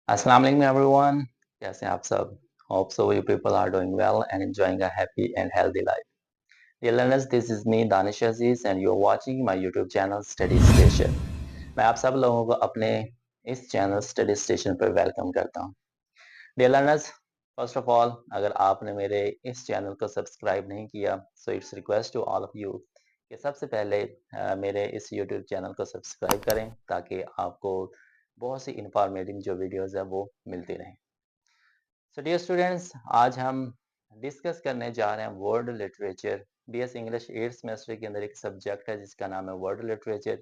Assalamu alaikum everyone. कैसे हैं आप सब? Hope so you people are doing well and enjoying a happy and healthy life. Dear learners, this is me Danish Aziz and you're watching my YouTube channel Study Station. मैं आप सब लोगों को अपने इस चैनल स्टडी स्टेशन पर welcome करता हूं। Dear learners, first of all, अगर आपने मेरे इस चैनल को सब्सक्राइब नहीं किया, so it's request to all of you कि सबसे पहले मेरे इस YouTube चैनल को सब्सक्राइब करें ताकि आपको बहुत सी इंफॉर्मेटिव जो वीडियोस है वो मिलती रहें। सो डियर स्टूडेंट्स, आज हम डिस्कस करने जा रहे हैं world literature. BS English 8th semester के अंदर एक सब्जेक्ट है जिसका नाम है world literature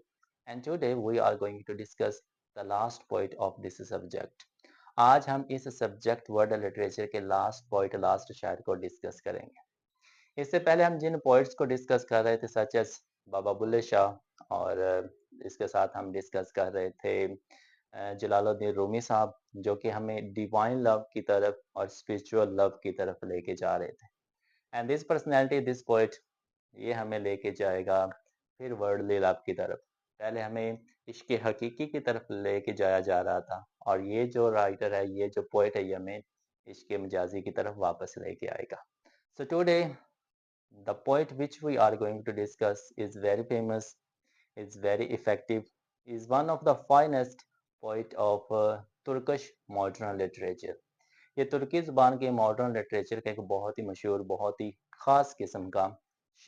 and today we are going to discuss the last point of this subject. आज हम इस सब्जेक्ट वर्ड लिटरेचर के लास्ट पॉइंट लास्ट शायर को डिस्कस करेंगे। इससे पहले हम जिन पॉइंट्स को डिस्कस कर रहे थे सच एस बाबा बुल्ले शाह और इसके साथ हम डिस्कस कर रहे थे जलालुद्दीन रूमी साहब जो कि हमें डिवाइन लव की तरफ और स्पिरिचुअल लव की तरफ लेके जा रहे थे। And this personality this poet ये हमें लेके जाएगा फिर वर्ल्डली लव की तरफ। पहले हमें इश्क हकीकी की तरफ लेके जाया जा रहा था और ये जो राइटर है ये जो पोइट है ये हमें इश्क मजाजी की तरफ वापस लेके आएगा। So today the poet which we are going to discuss is very famous, is very effective, is one of the finest poet of Turkish modern literature. ये तुर्की ज़ुबान के मॉडर्न लिटरेचर का एक बहुत ही मशहूर बहुत ही ख़ास किस्म का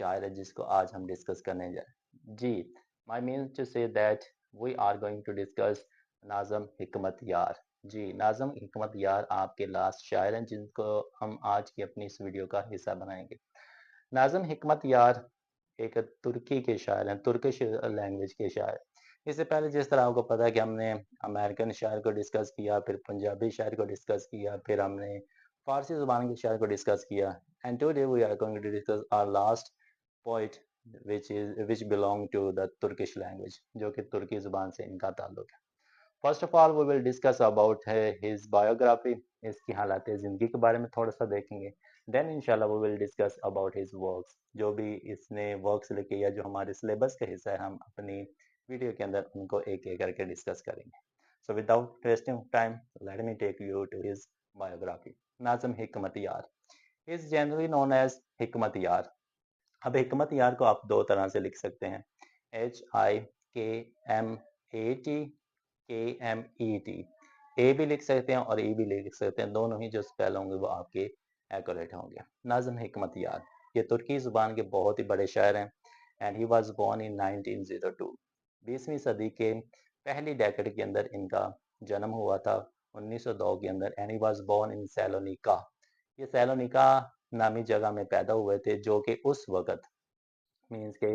शायर है जिसको आज हम डिस्कस करने जा रहे हैं। जी, my mean to say that we are going to discuss Nazim Hikmet यार। जी, नाज़म हिकमत यार आपके लास्ट शायर हैं जिनको हम आज की अपनी इस वीडियो का हिस्सा बनाएंगे। नाज़िम हिकमत यार एक तुर्की के शायर हैं, तुर्किश लैंग्वेज के शायर। इससे पहले जिस तरह आपको पता है कि हमने अमेरिकन शायर को डिस्कस किया, फिर पंजाबी शायर को डिस्कस किया, फिर हमने फ़ारसी ज़ुबान के शायर को डिस्कस किया and today we are going to discuss our last poet which belong to the Turkish language जो कि तुर्की ज़ुबान से इनका ताल्लुक है। First of all we will discuss about his biography, इसकी हालात ज़िंदगी के बारे में थोड़ा सा देखेंगे। देन इंशाल्लाह we will discuss about his works, जो भी इसने वर्क्स लिखे या जो हमारे सिलेबस का हिस्सा है हम अपनी वीडियो के अंदर उनको एक एक करके डिस्कस करेंगे। So without wasting time let me take you to his biography. Nazim Hikmet यार इज जनरली नोन एज हिकमत यार। अब हिकमत यार को आप दो तरह से लिख सकते हैं, HIKMAT KMET। ए भी लिख सकते हैं और ई भी लिख सकते हैं, दोनों ही जो स्पेल होंगे वो आपके एक्यूरेट होंगे। नाज़िम हिकमत यार ये तुर्की ज़ुबान के बहुत ही बड़े शायर हैं and he was born in 1902। 20वीं सदी के पहली डेकेड के अंदर इनका जन्म हुआ था 1902 के अंदर and he was born in Salonika. ये सैलोनिका नामी जगह में पैदा हुए थे जो कि उस वक्त मीन्स के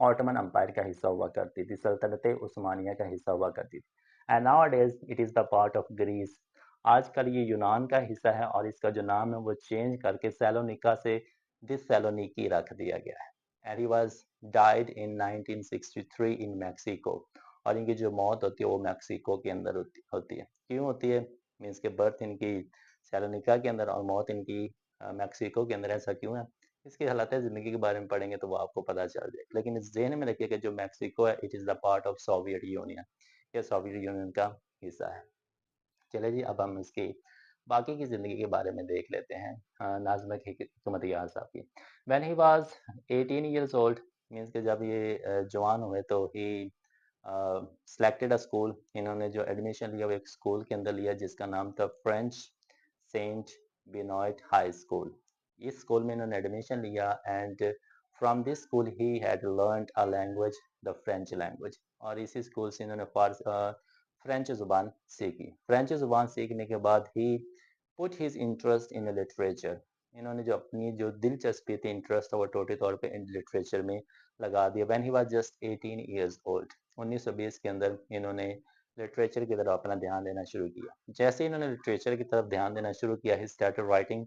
ऑटोमन अम्पायर का हिस्सा हुआ करती थी, सल्तनत उस्मानिया का हिस्सा हुआ करती थी and nowadays it is the part of Greece. आजकल ये यूनान का हिस्सा है और इसका जो नाम है वो चेंज करके सैलोनिका से दिस सैलोनिकी रख दिया गया है and he was died in 1963 in Mexico. और इनकी जो मौत होती है वो मैक्सिको के अंदर होती है। क्यों होती है? मीन्स के बर्थ इनकी सैलोनिका के अंदर और मौत इनकी मैक्सिको के अंदर, ऐसा क्यों है? इसकी हालात ज़िंदगी के बारे में पढ़ेंगे तो वो आपको पता चल जाएगा। लेकिन इस ज़हन में रखिए कि जो मैक्सिको है it is the part of Soviet union, ये सोवियत यूनियन का हिस्सा है। चलिए जी, अब हम इसकी बाकी की ज़िंदगी के बारे में देख लेते हैं नाज़िम हिकमत यार साहब की। When he was 18 years old, means कि जब ये जवान हुए तो ही सिलेक्टेड अ स्कूल। इन्होंने जो एडमिशन लिया वो एक स्कूल के अंदर लिया जिसका नाम था फ्रेंच सेंट बिनॉइट हाई स्कूल। इस स्कूल में इन्होंने एडमिशन लिया and from this school he had learned a language, the French language. और इसी स्कूल से इन्होंने फ्रेंच ज़ुबान सीखी। फ्रेंच ज़ुबान सीखने के बाद he put his interest in literature. इन्होंने जो अपनी जो दिलचस्पी थी, इंटरेस्ट था, वो टोटली तौर पे इन लिटरेचर में लगा दिया। When he was just 18 years old, 1920 के अंदर इन्होंने लिटरेचर की तरफ अपना ध्यान देना शुरू किया। जैसे इन्होंने लिटरेचर की तरफ ध्यान देना शुरू किया, he started writing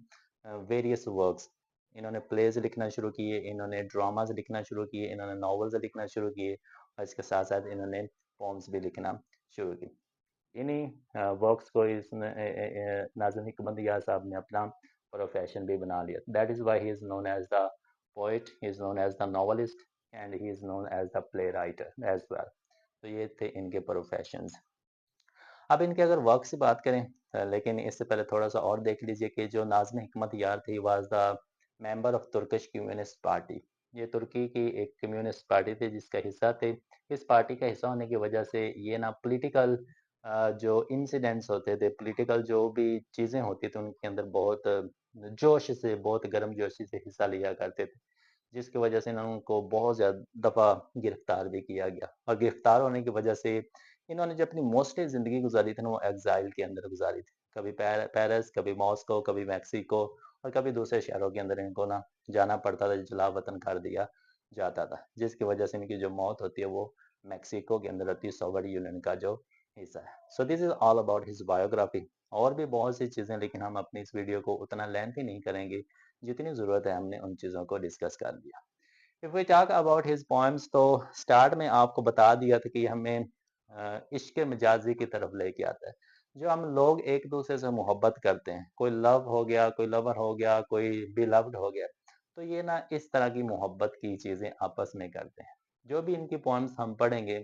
various works. इन्होंने प्लेज लिखना शुरू किए, इन्होंने ड्रामाज लिखना शुरू किए, इन्होंने नॉवेल्स लिखना शुरू किए और इसके साथ साथ इन्होंने पोम्स भी लिखना शुरू की। इन्हीं वर्क्स को इसने नाज़िम हिकमत यार साहब ने अपना प्रोफेशन भी बना लिया। That is why he is known as the poet, he is known as the novelist and he is known as the play writer as well. तो ये थे इनके प्रोफेशंस। अब इनके अगर वर्क से बात करें, लेकिन इससे पहले थोड़ा-सा और देख लीजिए कि जो नाज़िम हिकमत यार थी was the member of Turkish communist party. ये तुर्की की एक कम्युनिस्ट पार्टी थी जिसका हिस्सा थे। इस पार्टी का हिस्सा होने की वजह से ये ना पॉलिटिकल जो इंसिडेंट्स होते थे, पॉलिटिकल जो भी चीज़ें होती थी उनके अंदर बहुत जोश से, बहुत गर्मजोशी से हिस्सा लिया करते थे। जिसकी वजह से ना उनको बहुत ज़्यादा दफ़ा गिरफ्तार भी किया गया और गिरफ्तार होने की वजह से इन्होंने जो अपनी मोस्टली ज़िंदगी गुज़ारी थी ना, वो एग्ज़ाइल के अंदर गुज़ारी थी। कभी पेरिस, कभी मॉस्को, कभी मेक्सिको और कभी दूसरे शहरों के अंदर इनको ना जाना पड़ता था, जला वतन कर दिया जाता था। जिसकी वजह से इनकी जो मौत होती है, वो मेक्सिको के अंदर होती है, सोवियत यूनियन का जो हिस्सा है। So this is all about his biography. और भी बहुत सी चीज़ें, लेकिन हम अपनी इस वीडियो को उतना लेंथी नहीं करेंगे, जितनी ज़रूरत है हमने उन चीज़ों को डिस्कस कर लिया। If we talk about his poems, तो स्टार्ट में आपको बता दिया था कि हमें इश्क मजाजी की तरफ लेके आता है। जो हम लोग एक दूसरे से मोहब्बत करते हैं, कोई लव हो गया, कोई लवर हो गया, कोई बिलव्ड हो गया, तो ये ना इस तरह की मोहब्बत की चीजें आपस में करते हैं। जो भी इनकी पॉइम्स हम पढ़ेंगे,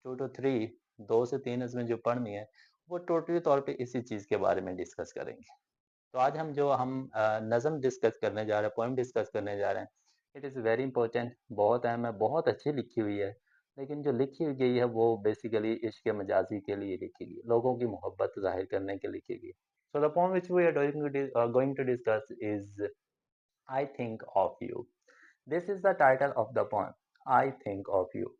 2 to 3, 2 से 3 इसमें जो पढ़नी है, वो टोटली तौर पे इसी चीज के बारे में डिस्कस करेंगे। तो आज हम नज़म डिस्कस करने जा रहे हैं, पोएम डिस्कस करने जा रहे हैं। इट इज़ वेरी इंपॉर्टेंट, बहुत अहम है, बहुत अच्छी लिखी हुई है। लेकिन जो लिखी गई है वो बेसिकली इश्क मजाजी के लिए लिखी गई है, लोगों की मोहब्बत ज़ाहिर करने के लिए लिखी गई है। So the poem which we are going to discuss is I think of you. This is the title of the poem, I think of you.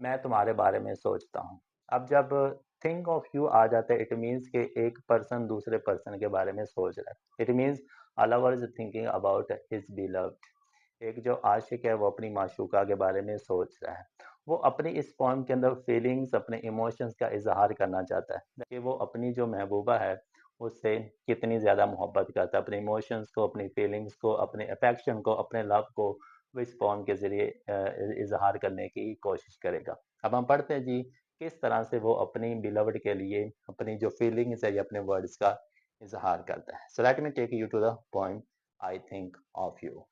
मैं तुम्हारे बारे में सोचता हूँ। अब जब थिंक ऑफ यू आ जाता है, इट मीन्स कि एक पर्सन दूसरे पर्सन के बारे में सोच रहा है। It means a lover is thinking about his beloved. एक जो आशिक है वो अपनी माशूका के बारे में सोच रहा है। वो अपनी इस पोएम के अंदर फीलिंग्स, अपने इमोशंस का इजहार करना चाहता है कि वो अपनी जो महबूबा है उससे कितनी ज़्यादा मोहब्बत करता है। अपने इमोशंस को, अपनी फीलिंग्स को, अपने अफेक्शन को, अपने लव को वो इस पोएम के ज़रिए इजहार करने की कोशिश करेगा। अब हम पढ़ते हैं जी, किस तरह से वो अपनी बिलव्ड के लिए अपनी जो फीलिंग्स है या अपने वर्ड्स का इजहार करता है। So let me take you to the poem I think of you.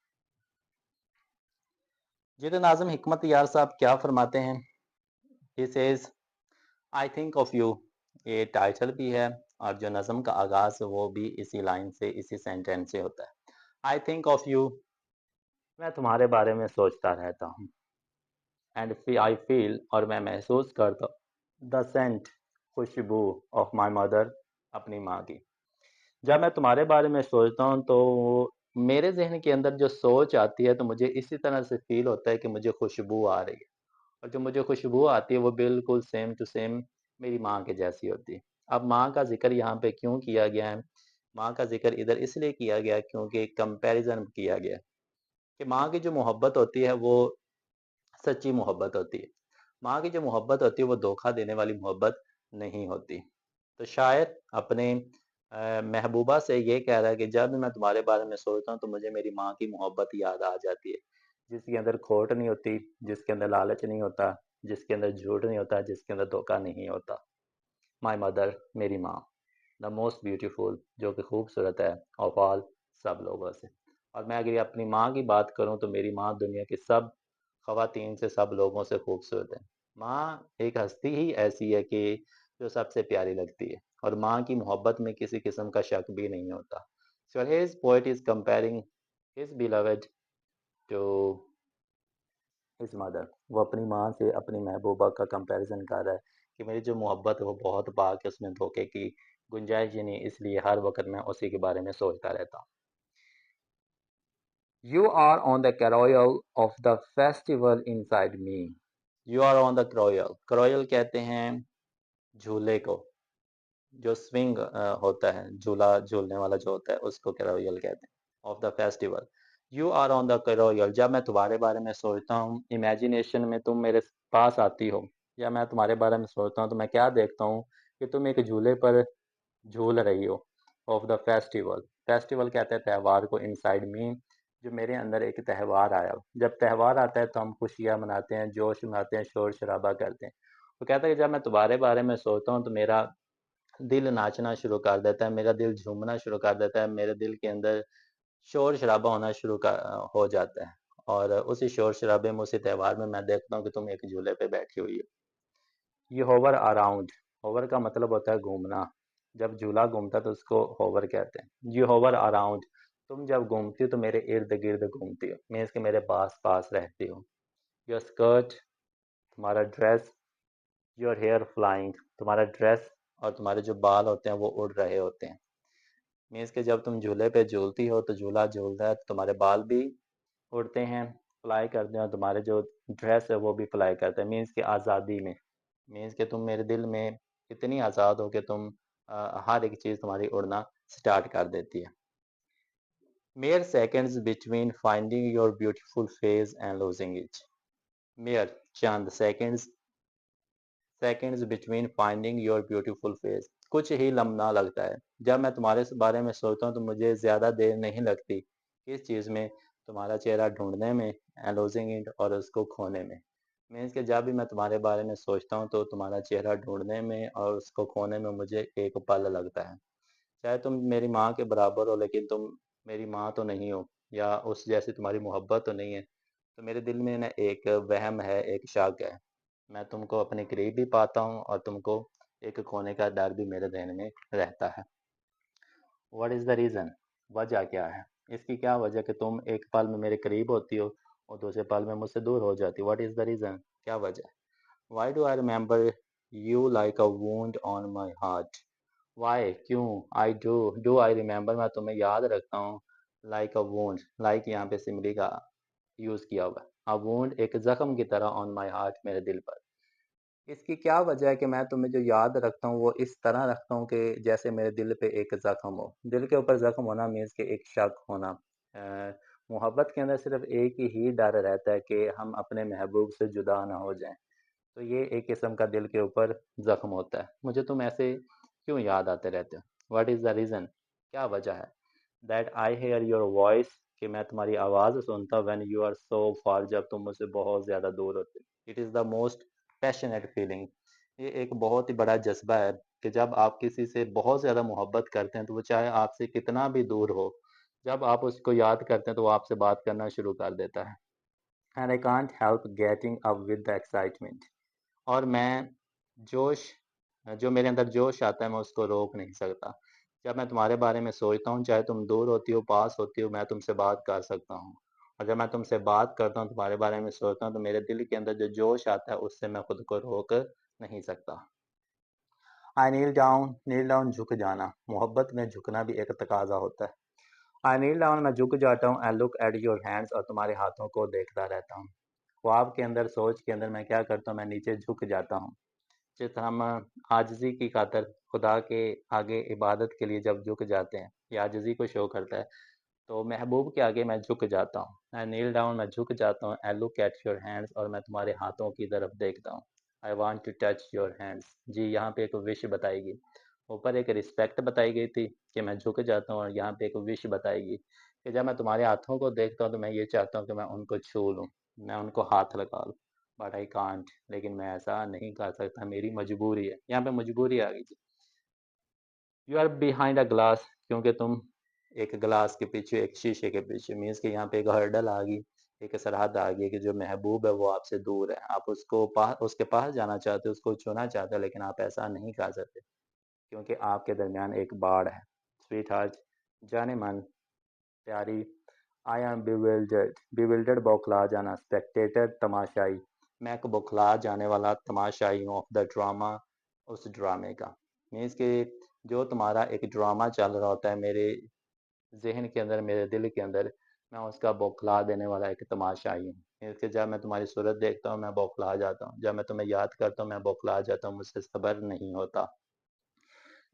जी, तो नाज़िम हिकमत यार साहब क्या फरमाते हैं? He says I think of you. ये टाइटल भी है और जो नज़्म का आगाज़ है वो भी इसी लाइन से, इसी सेंटेंस से होता है। आई थिंक ऑफ यू, मैं तुम्हारे बारे में सोचता रहता हूँ। एंड आई फील, और मैं महसूस करता हूँ, द सेंट, खुशबू ऑफ माई मदर, अपनी माँ की। जब मैं तुम्हारे बारे में सोचता हूँ तो मेरे ज़हन के अंदर जो सोच आती है, तो मुझे इसी तरह से फ़ील होता है कि मुझे खुशबू आ रही है। और जो मुझे खुशबू आती है वो बिल्कुल सेम टू सेम मेरी माँ के जैसी होती है। अब माँ का ज़िक्र यहाँ पे क्यों किया गया है? माँ का ज़िक्र इधर इसलिए किया गया है क्योंकि कंपैरिज़न किया गया है कि माँ की जो मोहब्बत होती है वो सच्ची मोहब्बत होती है। माँ की जो मोहब्बत होती है वो धोखा देने वाली मोहब्बत नहीं होती। तो शायर अपने महबूबा से ये कह रहा है कि जब भी मैं तुम्हारे बारे में सोचता हूँ तो मुझे मेरी माँ की मोहब्बत याद आ जाती है, जिसके अंदर खोट नहीं होती, जिसके अंदर लालच नहीं होता, जिसके अंदर झूठ नहीं होता, जिसके अंदर धोखा नहीं होता। माय मदर, मेरी माँ, द मोस्ट ब्यूटीफुल, जो कि खूबसूरत है, ऑफ ऑल, सब लोगों से। और मैं अगर अपनी माँ की बात करूँ तो मेरी माँ दुनिया की सब ख़वातीन से, सब लोगों से खूबसूरत है। माँ एक हस्ती ही ऐसी है कि जो सबसे प्यारी लगती है और माँ की मोहब्बत में किसी किस्म का शक भी नहीं होता। So his poet is comparing his beloved to his mother. वो अपनी माँ से अपनी महबूबा का कंपैरिजन कर रहा है कि मेरी जो मोहब्बत है वो बहुत पाक है, उसमें धोखे की गुंजाइश ही नहीं, इसलिए हर वक़्त मैं उसी के बारे में सोचता रहता हूँ। You are on the carol of the festival inside me. You are on the carol. carol कहते हैं झूले को, जो स्विंग होता है, झूला झूलने वाला जो होता है उसको कैरोयल कहते हैं, of the festival. You are on the carousel, जब मैं तुम्हारे बारे में सोचता हूँ, इमेजिनेशन में तुम मेरे पास आती हो, या मैं तुम्हारे बारे में सोचता हूँ तो मैं क्या देखता हूँ कि तुम एक झूले पर झूल रही हो। ऑफ द फेस्टिवल, फेस्टिवल कहते हैं त्यौहार को, इनसाइड मी, जो मेरे अंदर एक त्यौहार आया हो। जब त्यौहार आता है तो हम खुशियाँ मनाते हैं, जोश मनाते हैं, शोर शराबा करते हैं। तो कहता है कि जब मैं तुम्हारे बारे में सोचता हूँ तो मेरा दिल नाचना शुरू कर देता है, मेरा दिल झूमना शुरू कर देता है, मेरे दिल के अंदर शोर-शराबा होना हो जाता है। और उसी शोर-शराबे में, उसी त्योहार में मैं देखता हूँ कि तुम एक झूले पे बैठी हुई हो। यू होवर अराउंड, होवर का मतलब होता है घूमना। जब झूला घूमता है तो उसको होवर कहते हैं। यू होवर अराउंड, तुम जब घूमती हो तो मेरे इर्द गिर्द घूमती हो, मीन्स कि मेरे पास पास रहती हो। योर स्कर्ट, तुम्हारा ड्रेस। योर हेयर फ्लाइंग, तुम्हारा ड्रेस और तुम्हारे जो बाल होते हैं वो उड़ रहे होते हैं। मीन्स कि जब तुम झूले पे झूलती हो तो झूला झूलता है तो तुम्हारे बाल भी उड़ते हैं, फ्लाई करते हैं, और तुम्हारे जो ड्रेस है वो भी फ्लाई करते हैं, मीन्स कि आज़ादी में। मीन्स कि तुम मेरे दिल में इतनी आज़ाद हो कि तुम हर एक चीज़ तुम्हारी उड़ना स्टार्ट कर देती है। Mayor seconds between finding your beautiful face and losing it. Mayor, Chand, seconds, seconds between finding your beautiful face, कुछ ही लम्हा लगता है। जब मैं तुम्हारे बारे में सोचता हूँ तो मुझे ज़्यादा देर नहीं लगती इस चीज़ में, तुम्हारा चेहरा ढूंढने में, एंड लूजिंग इट, और उसको खोने में। मीन्स कि जब भी मैं तुम्हारे बारे में सोचता हूँ तो तुम्हारा चेहरा ढूंढने में और उसको खोने में मुझे एक पल लगता है। चाहे तुम मेरी माँ के बराबर हो लेकिन तुम मेरी माँ तो नहीं हो, या उस जैसी तुम्हारी मोहब्बत तो नहीं है। तो मेरे दिल में ना एक वहम है, एक शक है। मैं तुमको अपने करीब भी पाता हूँ और तुमको एक खोने का डर भी मेरे दिल में रहता है। What is the reason? वजह क्या है? इसकी क्या वजह कि तुम एक पल में मेरे करीब होती हो और दूसरे पल में मुझसे दूर हो जाती हो? What is the reason? क्या वजह है? Why do I remember you like a wound on my heart? Why, क्यों? आई डू आई रिमेंबर, मैं तुम्हें याद रखता हूँ। लाइक अ वुंड, लाइक यहाँ पे सिमरी का यूज़ किया हुआ है। अ वुंड, एक जख्म की तरह, ऑन माई हार्ट, मेरे दिल पर। इसकी क्या वजह है कि मैं तुम्हें जो याद रखता हूँ वो इस तरह रखता हूँ कि जैसे मेरे दिल पे एक जख्म हो। दिल के ऊपर जख्म होना मीन्स कि एक शक होना। मोहब्बत के अंदर सिर्फ एक ही डर रहता है कि हम अपने महबूब से जुदा ना हो जाएं। तो ये एक किस्म का दिल के ऊपर जख्म होता है। मुझे तुम ऐसे क्यों याद आते रहते हो? What is the reason? क्या वजह है? That I hear your voice, कि मैं तुम्हारी आवाज़ सुनता हूँ, when you are so far, जब तुम मुझसे बहुत ज़्यादा दूर होते हो। It is the most passionate feeling, ये एक बहुत ही बड़ा जज्बा है कि जब आप किसी से बहुत ज़्यादा मोहब्बत करते हैं तो वो चाहे आपसे कितना भी दूर हो, जब आप उसको याद करते हैं तो वो आपसे बात करना शुरू कर देता है। And I can't help getting up with the excitement, और मैं जोश, जो मेरे अंदर जोश आता है मैं उसको रोक नहीं सकता। जब मैं तुम्हारे बारे में सोचता हूँ, चाहे तुम दूर होती हो, पास होती हो, मैं तुमसे बात कर सकता हूँ। और जब मैं तुमसे बात करता हूँ, तुम्हारे बारे में सोचता हूँ, तो मेरे दिल के अंदर जो जोश आता है उससे मैं खुद को रोक नहीं सकता। आई नील डाउन, झुक जाना। मोहब्बत में झुकना भी एक तकाजा होता है। आई नील डाउन, मैं झुक जाता हूँ। I look at your hands, और तुम्हारे हाथों को देखता रहता हूँ। ख्वाब के अंदर, सोच के अंदर मैं क्या करता हूँ, मैं नीचे झुक जाता हूँ। जिस हम आजिज़ी की खातिर खुदा के आगे इबादत के लिए जब झुक जाते हैं, ये आजिज़ी को शो करता है। तो महबूब के आगे मैं झुक जाता हूँ। आई नील डाउन, मैं झुक जाता हूँ। I look at your hands, और मैं तुम्हारे हाथों की तरफ देखता हूँ। I want to touch your hands. जी, यहाँ पे एक विश बताई गई। ऊपर एक रिस्पेक्ट बताई गई थी कि मैं झुक जाता हूँ, और यहाँ पे एक विश बताई गई कि जब मैं तुम्हारे हाथों को देखता हूँ तो मैं ये चाहता हूँ कि मैं उनको छू लूँ, मैं उनको हाथ लगा लूँ। बट आई कांट, लेकिन मैं ऐसा नहीं कर सकता, मेरी मजबूरी है। यहाँ पे मजबूरी आ गई जी। You are behind a glass, क्योंकि तुम एक ग्लास के पीछे, एक शीशे के पीछे, मीन्स कि यहाँ पे एक हर्डल आ गई, एक सरहद आ गई कि जो महबूब है वो आपसे दूर है। आप उसको पास, उसके पास जाना चाहते हो, उसको छूना चाहते हो, लेकिन आप ऐसा नहीं कर सकते क्योंकि आपके दरमियान एक बाड़ है। स्वीट हार्ट, जाने मन, प्यारी। आई एम बिविल्डर्ड, बिविल्डर्ड, बौखला जाना। स्पेक्टेटर, तमाशाई, मैं एक बौखला जाने वाला तमाशाई हूँ, ऑफ द ड्रामा, उस ड्रामे का। मीन्स कि जो तुम्हारा एक ड्रामा चल रहा होता है मेरे जहन के अंदर, मेरे दिल के अंदर, मैं उसका बौखला देने वाला एक तमाशाई हूँ। मीन्स कि जब मैं तुम्हारी सूरत देखता हूँ मैं बौखला जाता हूँ, जब मैं तुम्हें याद करता हूँ मैं बौखला जाता हूँ, मुझसे सब्र नहीं होता।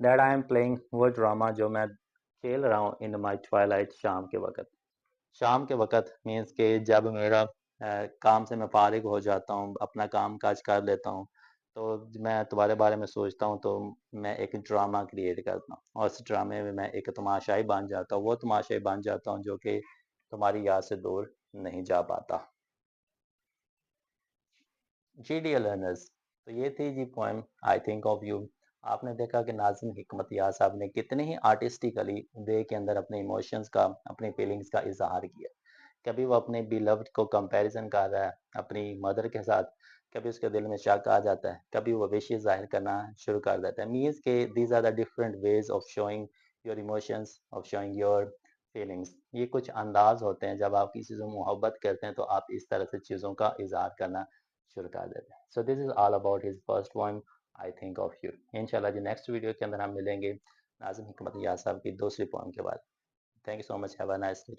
दैट आई एम प्लेइंग, वो ड्रामा जो मैं खेल रहा हूँ, इन माई ट्वाइलाइट, शाम के वक़्त। शाम के वक़्त मीन्स कि जब मेरा काम से मैं फ़ारिग हो जाता हूँ, अपना काम-काज कर लेता हूँ, तो मैं तुम्हारे बारे में सोचता हूँ तो मैं एक ड्रामा क्रिएट करता हूँ, और उस ड्रामे में मैं एक तमाशाई बन जाता हूँ, वो तमाशाई बन जाता हूँ जो कि तुम्हारी याद से दूर नहीं जा पाता। जी डियर लर्नर्स, तो ये थी जी poem I think of you. आपने देखा कि नाज़िम हिकमत यार साहब ने कितने ही आर्टिस्टिकली वे के अंदर अपने इमोशंस का, अपनी फीलिंग्स का इज़हार किया। कभी वो अपने बिलव्ड को कंपैरिज़न कर रहा है अपनी मदर के साथ, कभी उसके दिल में शक आ जाता है, कभी वो विशेज़ ज़ाहिर करना शुरू कर देता है। मीन्स के these are the different ways of showing your emotions, of showing your feelings. ये कुछ अंदाज़ होते हैं, जब आप किसी से मोहब्बत करते हैं, तो आप इस तरह से चीज़ों का इज़हार करना शुरू कर देते हैं। So this is all about his first poem, I think of you. इंशाल्लाह जी नेक्स्ट वीडियो के अंदर हम मिलेंगे नाज़िम हिकमत यार साहब की दूसरी पोएम के बाद। Thank you so much, have a nice day.